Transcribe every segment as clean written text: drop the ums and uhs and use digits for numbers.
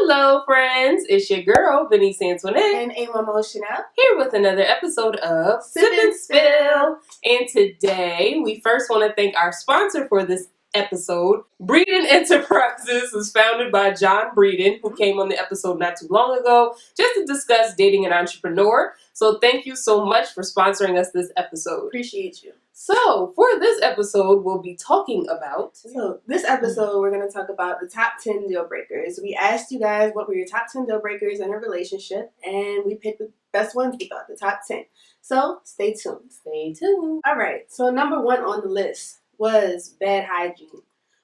Hello, friends. It's your girl, Veniece Antoinette. And Amomo Chanel. Here with another episode of Sip and Spill. And today, we first want to thank our sponsor for this episode. Breeden Enterprises is founded by John Breeden, who came on the episode not too long ago, just to discuss dating an entrepreneur. So thank you so much for sponsoring us this episode. Appreciate you. So, for this episode, we'll be talking about... So, this episode, we're going to talk about the top 10 deal breakers. We asked you guys what were your top 10 deal breakers in a relationship, and we picked the best ones we thought, the top 10. So, stay tuned. Stay tuned. All right. So, number one on the list was bad hygiene,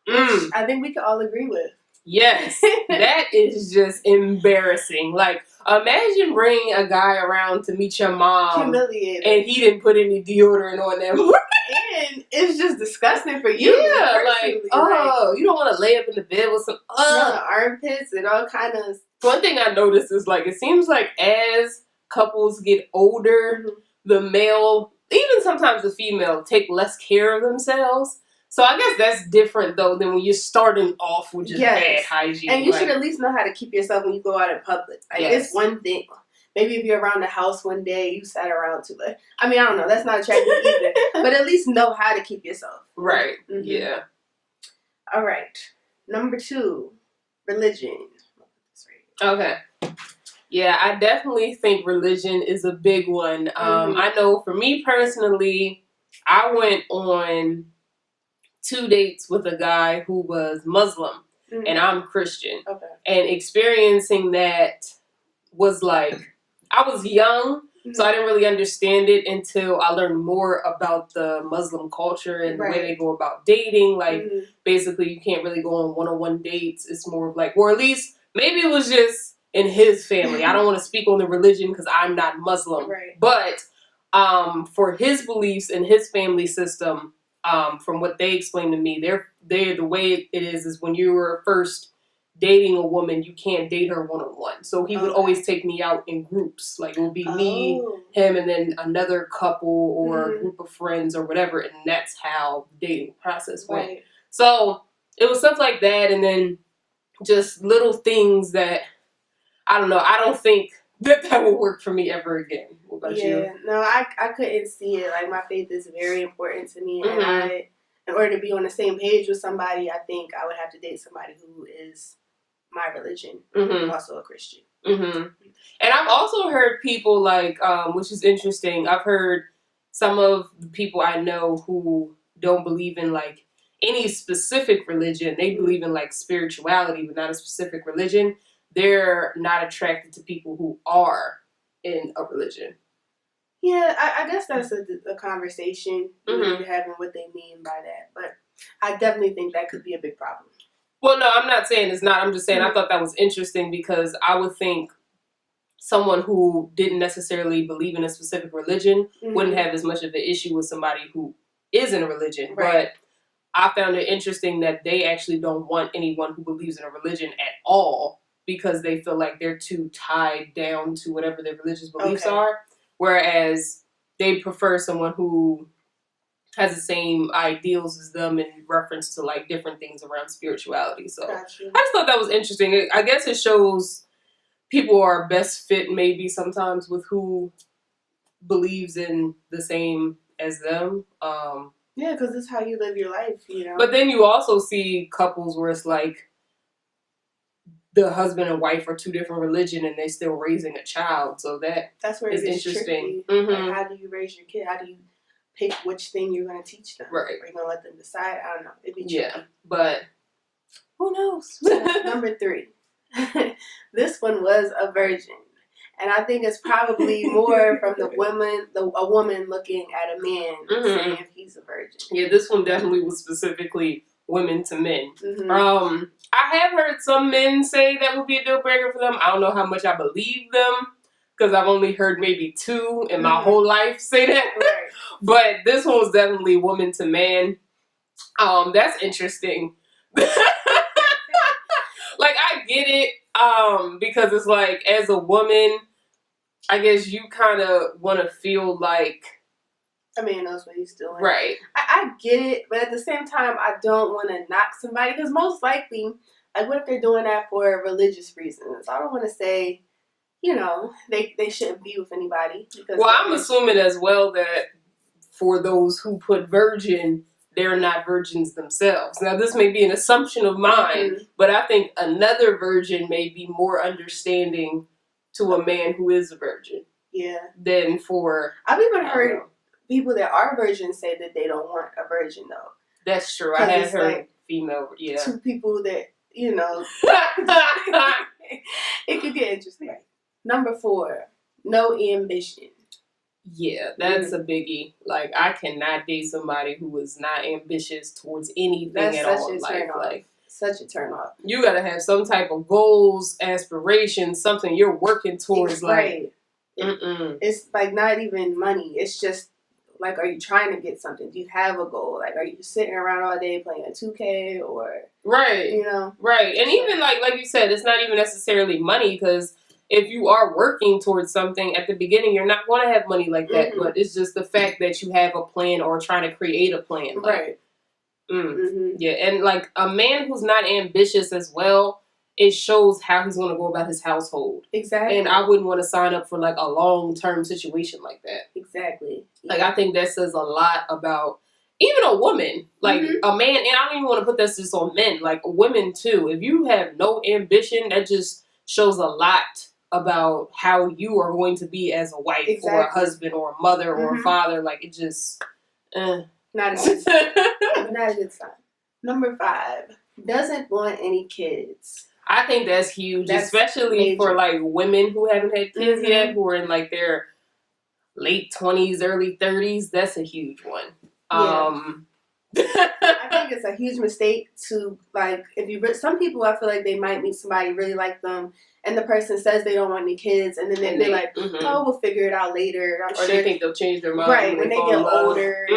which I think we could all agree with. Yes, that is just embarrassing. Like, imagine bringing a guy around to meet your mom. Humiliating. And he didn't put any deodorant on them. And it's just disgusting for you. Yeah, like, you don't want to lay up in the bed with some armpits and all kind of... One thing I noticed is, like, it seems like as couples get older, the male, even sometimes the female, take less care of themselves. So I guess that's different, though, than when you're starting off with just bad hygiene. And you should at least know how to keep yourself when you go out in public. Like, it's one thing. Maybe if you're around the house one day, you sat around too late. I mean, I don't know. That's not attractive either. But at least know how to keep yourself. Right. Yeah. All right. Number 2, religion. Okay. Yeah, I definitely think religion is a big one. I know for me personally, I went on 2 dates with a guy who was Muslim and I'm Christian. Okay. And experiencing that was like, I was young, so I didn't really understand it until I learned more about the Muslim culture and the way they go about dating. Like, basically, you can't really go on one-on-one dates. It's more of like, or at least, maybe it was just in his family. I don't want to speak on the religion because I'm not Muslim. Right. But for his beliefs and his family system, from what they explained to me, they're the way it is when you were first dating a woman, you can't date her one-on-one. So he would always take me out in groups. Like, it would be me, him, and then another couple or a group of friends or whatever. And that's how the dating process went. Right. So it was stuff like that. And then just little things that, I don't know, I don't think that will work for me ever again. What about you? No, I couldn't see it. Like, my faith is very important to me. And in order to be on the same page with somebody, I think I would have to date somebody who is my religion, also a Christian. And I've also heard people like, which is interesting, I've heard some of the people I know who don't believe in like any specific religion. They believe in like spirituality, but not a specific religion. They're not attracted to people who are in a religion. Yeah, I guess that's a conversation you're having, what they mean by that. But I definitely think that could be a big problem. Well, no, I'm not saying it's not. I'm just saying I thought that was interesting because I would think someone who didn't necessarily believe in a specific religion wouldn't have as much of an issue with somebody who is in a religion. Right. But I found it interesting that they actually don't want anyone who believes in a religion at all because they feel like they're too tied down to whatever their religious beliefs are. Whereas they prefer someone who has the same ideals as them in reference to like different things around spirituality. So I just thought that was interesting. I guess it shows people are best fit maybe sometimes with who believes in the same as them. Yeah, because it's how you live your life, you know. But then you also see couples where it's like the husband and wife are 2 different religions and they're still raising a child. So that's where it's interesting. Like, how do you raise your kid? How do you pick which thing you're going to teach them? Right. Are you going to let them decide? I don't know. It'd be tricky. But who knows? So, number 3. This one was a virgin. And I think it's probably more from a woman looking at a man saying if he's a virgin. Yeah, this one definitely was specifically women to men. I have heard some men say that would be a deal breaker for them. I don't know how much I believe them because I've only heard maybe 2 in my whole life say that. Right. But this one was definitely woman to man. That's interesting. Like, I get it because it's like, as a woman, I guess you kind of want to feel like a man knows what he's doing. Right. I get it, but at the same time, I don't want to knock somebody because most likely Like, what if they're doing that for religious reasons? I don't want to say, they shouldn't be with anybody. Because I'm assuming as well that for those who put virgin, they're not virgins themselves. Now, this may be an assumption of mine, but I think another virgin may be more understanding to a man who is a virgin. Yeah. Than for... I've even heard people that are virgins say that they don't want a virgin, though. That's true. I had heard like female, two people that, it could get interesting. Number 4, no ambition. Yeah, that's a biggie. Like, I cannot date somebody who is not ambitious towards anything at all in life. Like, such a turn off. You gotta have some type of goals, aspirations, something you're working towards. Right. It's like not even money. It's just like, are you trying to get something? Do you have a goal? Like, are you sitting around all day playing a 2K or right? Right. And even like you said, it's not even necessarily money, because if you are working towards something at the beginning, you're not going to have money like that. But it's just the fact that you have a plan or trying to create a plan. Like, right. Yeah, and like a man who's not ambitious as well, it shows how he's going to go about his household. Exactly. And I wouldn't want to sign up for like a long-term situation like that. Exactly. Like, I think that says a lot about even a woman. Like, a man, and I don't even want to put this just on men, like women too. If you have no ambition, that just shows a lot about how you are going to be as a wife or a husband or a mother or a father. Like, it just... Not a good sign. Not a good sign. Number 5, doesn't want any kids. I think that's huge, especially for like women who haven't had kids yet, who are in like their late 20s, early 30s. That's a huge one. Yeah. I think it's a huge mistake to, like, some people, I feel like they might meet somebody, really like them, and the person says they don't want any kids, and then they're like, oh, we'll figure it out later. Or they think they'll change their mind. Right, when they get older,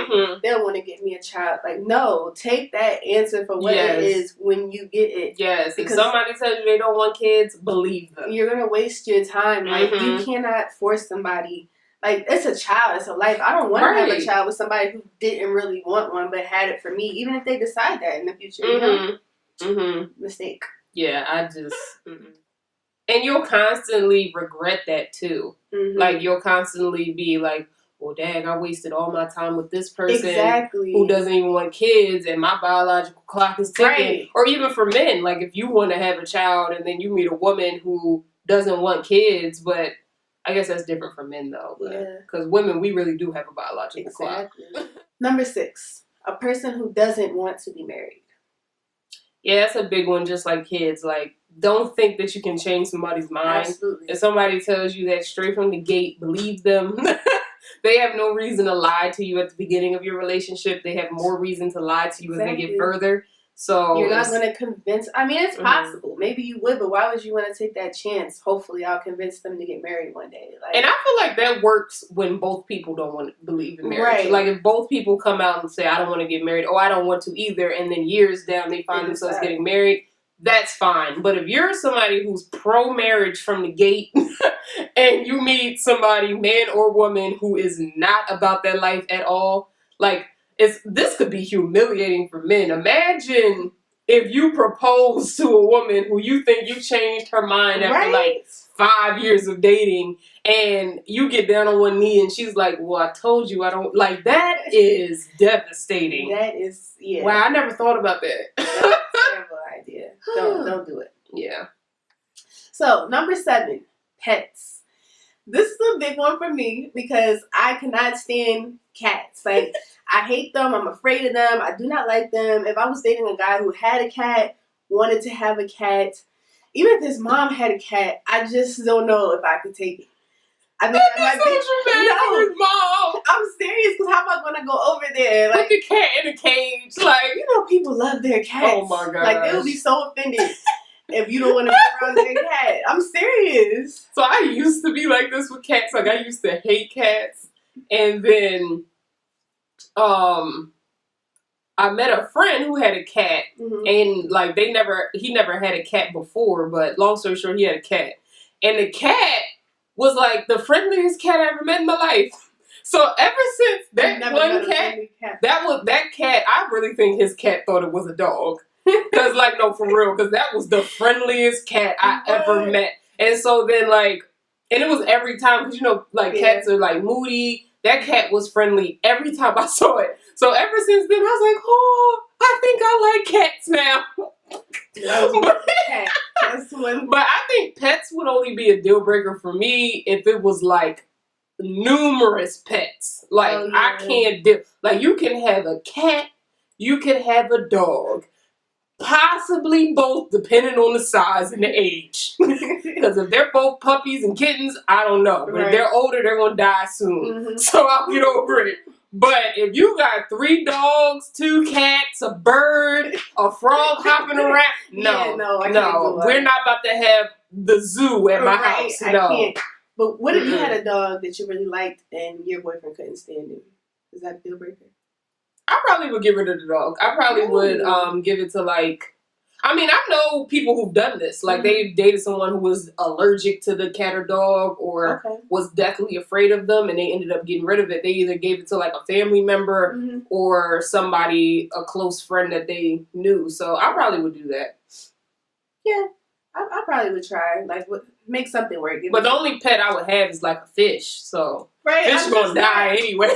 they'll want to get me a child. Like, no, take that answer for what it is when you get it. Yes, because if somebody tells you they don't want kids, believe them. You're going to waste your time. Like, you cannot force somebody. Like, it's a child. It's a life. I don't want to have a child with somebody who didn't really want one but had it for me, even if they decide that in the future. You know? Mistake. Yeah, I just... And you'll constantly regret that, too. Like, you'll constantly be like, well, dang, I wasted all my time with this person who doesn't even want kids, and my biological clock is ticking. Right. Or even for men, like, if you want to have a child and then you meet a woman who doesn't want kids, but... I guess that's different for men, though. Because women, we really do have a biological clock. Number 6, a person who doesn't want to be married. Yeah, that's a big one, just like kids. Like, don't think that you can change somebody's mind. Absolutely. If somebody tells you that straight from the gate, believe them. They have no reason to lie to you at the beginning of your relationship. They have more reason to lie to you as they get further. So you're not going to convince... I mean, it's possible. Maybe you would, but why would you want to take that chance? Hopefully, I'll convince them to get married one day. Like, and I feel like that works when both people don't want to believe in marriage. Right. Like, if both people come out and say, I don't want to get married, or I don't want to either, and then years down they find themselves getting married, that's fine. But if you're somebody who's pro-marriage from the gate, and you meet somebody, man or woman, who is not about that life at all, like... This could be humiliating for men. Imagine if you propose to a woman who you think you changed her mind after like 5 years of dating, and you get down on one knee and she's like, well, I told you I don't... Like, that is devastating. That is, yeah. Wow, I never thought about that. That's a terrible idea. Don't do it. Yeah. So, number 7, pets. This is a big one for me because I cannot stand cats. Like, I hate them. I'm afraid of them. I do not like them. If I was dating a guy who had a cat, wanted to have a cat, even if his mom had a cat, I just don't know if I could take it. I mean, his mom. I'm serious, because how am I going to go over there? Like, put the cat in a cage. Like, you know, people love their cats. Oh my god! Like, they would be so offended if you don't want to be around their cat. I'm serious. So I used to be like this with cats. Like, I used to hate cats, and then I met a friend who had a cat, and like he never had a cat before, but long story short, he had a cat, and the cat was like the friendliest cat I ever met in my life. So ever since that one cat, that cat, I really think his cat thought it was a dog. Because, like, no, for real, because that was the friendliest cat I ever met. And so then, like, and it was every time, because, you know, like, cats are, like, moody. That cat was friendly every time I saw it. So ever since then, I was like, oh, I think I like cats now. But I think pets would only be a deal breaker for me if it was, like, numerous pets. Like, I can't do, like, you can have a cat, you can have a dog. Possibly both, depending on the size and the age. Because if they're both puppies and kittens, I don't know. But if they're older, they're going to die soon. So I'll get over it. But if you got 3 dogs, 2 cats, a bird, a frog hopping around, no, we're not about to have the zoo at my house. I can't. But what if you had a dog that you really liked and your boyfriend couldn't stand it? Is that a deal breaker? I probably would get rid of the dog. I probably would give it to, like, I mean, I know people who've done this. Like, they've dated someone who was allergic to the cat or dog or was deathly afraid of them, and they ended up getting rid of it. They either gave it to, like, a family member or somebody, a close friend that they knew. So I probably would do that. Yeah, I probably would try. Like, make something work. But the only pet I would have is, like, a fish. So fish gonna die anyway.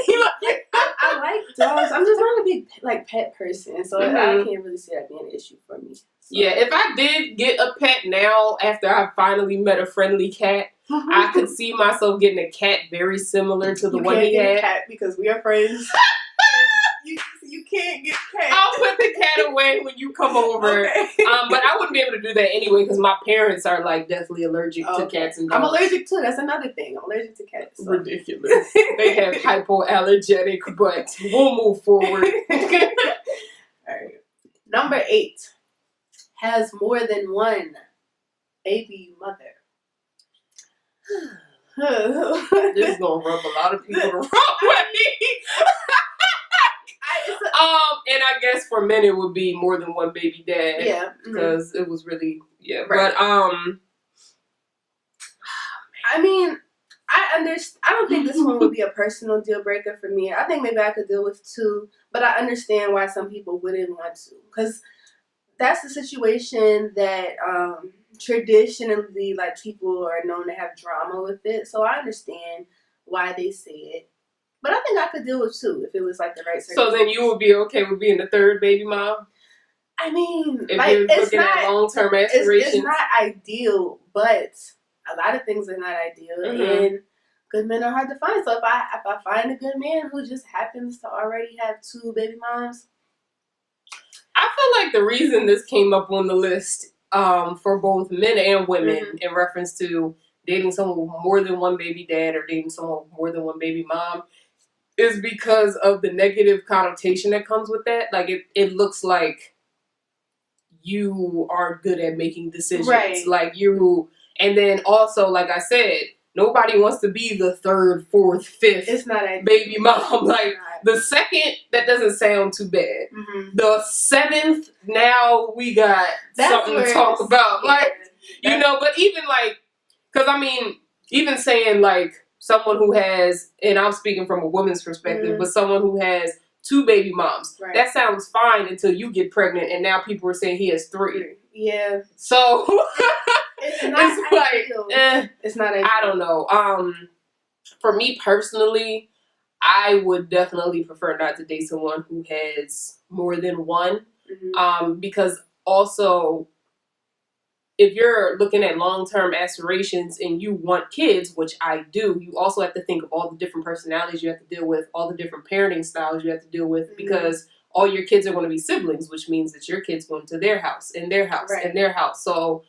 I like dogs. I'm just not a big, like, pet person. So I can't really see that being an issue for me. So. Yeah, if I did get a pet now, after I finally met a friendly cat, I could see myself getting a cat very similar to the one he had. A cat because we are friends. You can't get a cat. I'll put the cat away when you come over. But I wouldn't be able to do that anyway because my parents are, like, deathly allergic to cats and dogs. I'm allergic too. That's another thing. I'm allergic to cats. So. Ridiculous. They have hypoallergenic, but we'll move forward. All right. Number 8. Has more than one baby mother. This is gonna rub a lot of people the wrong way. And I guess for men it would be more than one baby dad. Yeah. Because it was really Right. But I mean, I understand. I don't think this one would be a personal deal breaker for me. I think maybe I could deal with 2, but I understand why some people wouldn't want to. Because that's the situation that traditionally, like, people are known to have drama with it. So I understand why they say it. But I think I could deal with 2 if it was, like, the right circumstance. So then you would be okay with being the 3rd baby mom? I mean, if you're looking at long-term aspirations. It's not ideal, but a lot of things are not ideal. And good men are hard to find. So if I find a good man who just happens to already have 2 baby moms. I feel like the reason this came up on the list for both men and women in reference to dating someone with more than one baby dad or dating someone with more than one baby mom is because of the negative connotation that comes with that. Like, it looks like you are good at making decisions. Right. Like, and then also, like I said, nobody wants to be the 3rd, 4th, 5th baby mom. Like, the 2nd, that doesn't sound too bad. The 7th, now we got something to talk about. Like, you know, but even, like, because, I mean, even saying, like, someone who has, and I'm speaking from a woman's perspective, but someone who has 2 baby moms, that sounds fine until you get pregnant, and now people are saying he has 3. Yeah. So, it's like, it's not ideal. I don't know. For me personally, I would definitely prefer not to date someone who has more than one. Because also, if you're looking at long-term aspirations and you want kids, which I do, you also have to think of all the different personalities you have to deal with, all the different parenting styles you have to deal with, because all your kids are going to be siblings, which means that your kids going to their house, and their house, and their house. So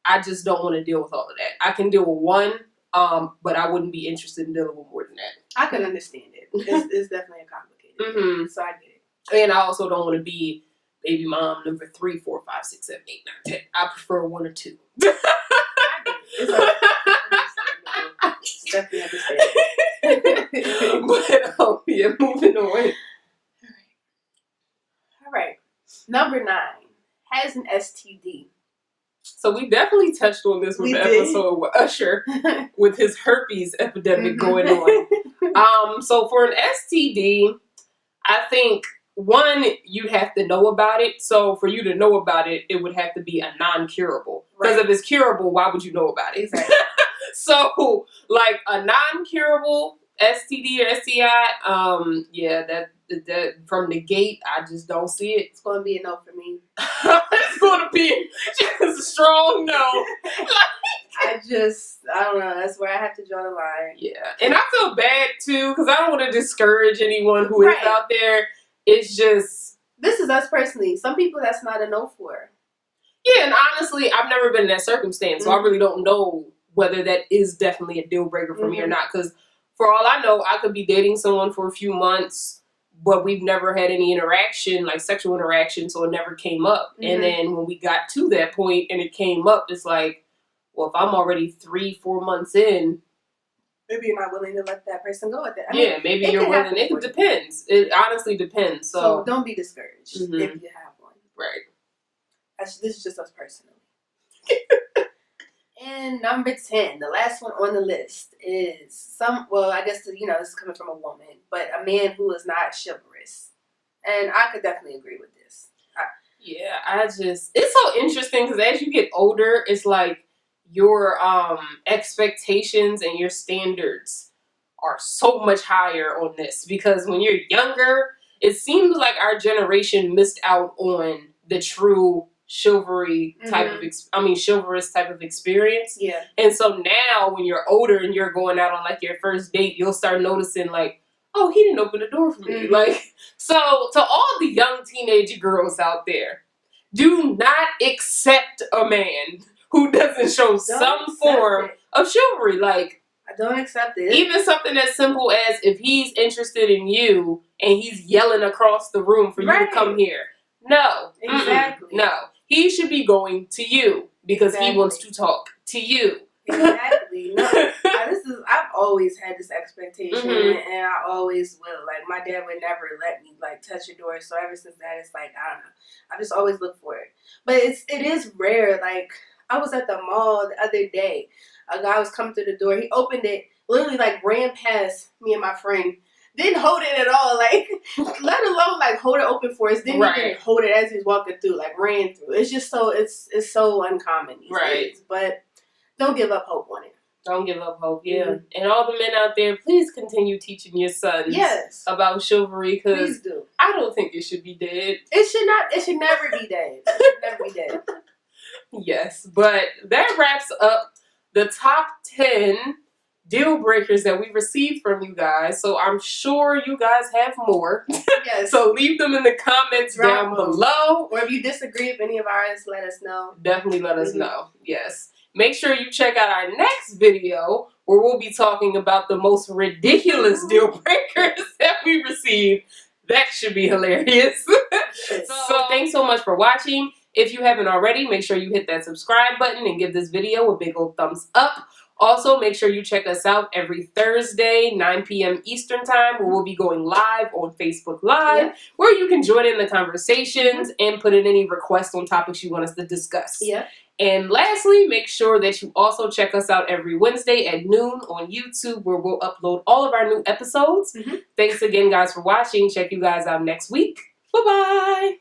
I just don't want to deal with all of that. I can deal with one, but I wouldn't be interested in dealing with more than that. I can understand it. It's definitely a complicated so I get it. And I also don't want to be baby mom number 3, 4, 5, 6, 7, 8, 9, 10. I prefer 1 or 2. It's definitely understandable. But yeah, moving on. All right. Number 9 has an STD. So we definitely touched on this with the episode with Usher with his herpes epidemic going on. So for an STD, I think one, you'd have to know about it. So for you to know about it, it would have to be a non-curable. Because if it's curable, why would you know about it? Exactly. So, like a non-curable STD or STI, yeah, that from the gate, I just don't see it. It's going to be a no for me. It's going to be just a strong no. I don't know. That's where I have to draw the line. Yeah. And I feel bad, too, because I don't want to discourage anyone who is out there. It's just... This is us personally. Some people, that's not a no for. Yeah, and honestly, I've never been in that circumstance, so I really don't know whether that is definitely a deal breaker for me or not. Because for all I know, I could be dating someone for a few months, but we've never had any interaction, like sexual interaction, so it never came up. And then when we got to that point and it came up, it's like, well, if I'm already 3-4 months in, maybe you're not willing to let that person go with it. I mean, maybe you're willing. It depends. It honestly depends. So don't be discouraged if you have one. Right. This is just us personally. And number 10, the last one on the list is I guess, this is coming from a woman, but a man who is not chivalrous. And I could definitely agree with this. It's so interesting because as you get older, it's like your expectations and your standards are so much higher on this. Because when you're younger, it seems like our generation missed out on the true chivalry type of chivalrous type of experience. Yeah. And so now when you're older and you're going out on like your first date, you'll start noticing like, oh, he didn't open the door for me. Like, so to all the young teenage girls out there, do not accept a man who doesn't show some form of chivalry. Like, I don't accept it. Even something as simple as if he's interested in you and he's yelling across the room for you to come here. No. Exactly. No. He should be going to you because he wants to talk to you. Exactly. No, I've always had this expectation and I always will. Like, my dad would never let me like touch a door. So ever since that, it's like, I don't know. I just always look for it. But it is rare. Like, I was at the mall the other day. A guy was coming through the door. He opened it, literally like ran past me and my friend. Didn't hold it at all, like, let alone like hold it open for us. Didn't even hold it as he was walking through, like ran through. It's just so it's so uncommon these days. But don't give up hope on it. Don't give up hope, And all the men out there, please continue teaching your sons about chivalry because I don't think it should be dead. It should not. It should never be dead. It should never be dead. Yes, but that wraps up the top 10 deal breakers that we received from you guys. So I'm sure you guys have more. Yes. So leave them in the comments down below. Or if you disagree with any of ours, let us know. Definitely let us know. Yes. Make sure you check out our next video where we'll be talking about the most ridiculous deal breakers that we received. That should be hilarious. So thanks so much for watching. If you haven't already, make sure you hit that subscribe button and give this video a big old thumbs up. Also, make sure you check us out every Thursday, 9 p.m. Eastern Time, where we'll be going live on Facebook Live, where you can join in the conversations and put in any requests on topics you want us to discuss. And lastly, make sure that you also check us out every Wednesday at noon on YouTube, where we'll upload all of our new episodes. Thanks again, guys, for watching. Check you guys out next week. Bye-bye.